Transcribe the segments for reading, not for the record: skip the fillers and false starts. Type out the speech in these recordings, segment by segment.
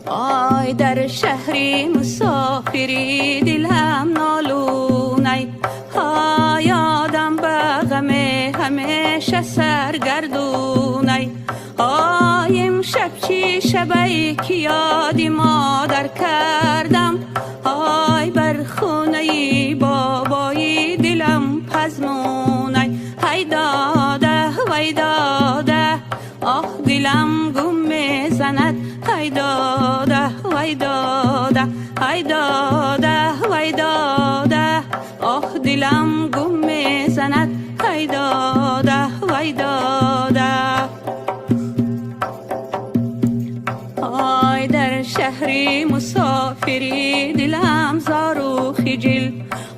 آی در شهری مسافری دلم نالونی، های آدم به غم همیشه سرگردونی. آی امشب چی شبی که یادی مادر کردم، آی بر خونه بابایی دلم پزمونی. های داده وی داده آه دلم گم میزند، های داده وی داده های داده وی داده آه دلم گم میزند، های داده وی داده. آی در شهری مسافری دلم زار و خجل،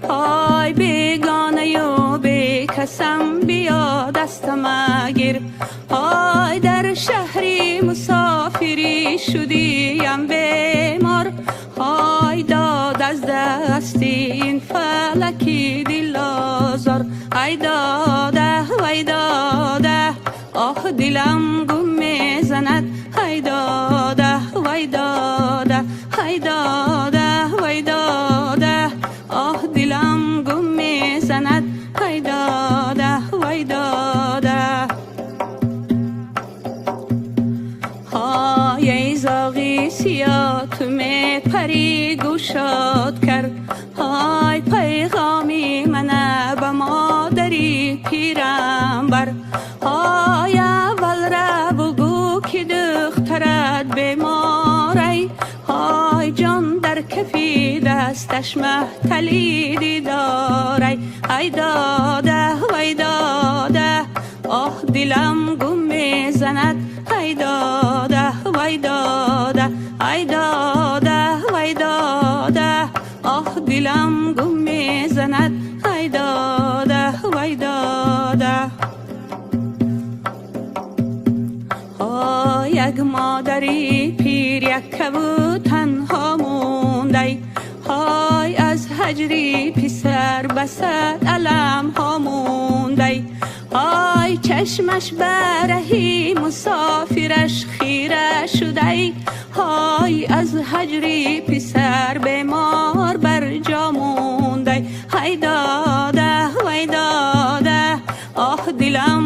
آی بیگانه و بی کسم بیا دستم گیر. آی در شهری مسافری شدیم بیمار، آی داد از دستی این فلکی دل آزار. ای داده وی داده آه دلم گم میزند، ای داده وی داده ای داده وی داده آه دلم گم میزند، ای داده وی داده. های ای زاغی سیاه تو می پری گوشاد کرد، های پیغامی منه به مادری پیرم بر. های اول را بگو که دخترت بیماری، های جان در کفی دستش محتلی داری. ای داده وی داده آه دلم گم میزند، ای داده وی داده ای داده وی داده آه دلم گم میزند، ای داده وی داده. یک مادری پیر یک کبود تنها موندی، های از هجری پسر بسد علم ها موندی. های چشمش برهی مسافرش خیره شدی، های از هجری پسر بیمار بر جا موندی. های داده وی داده آه دلم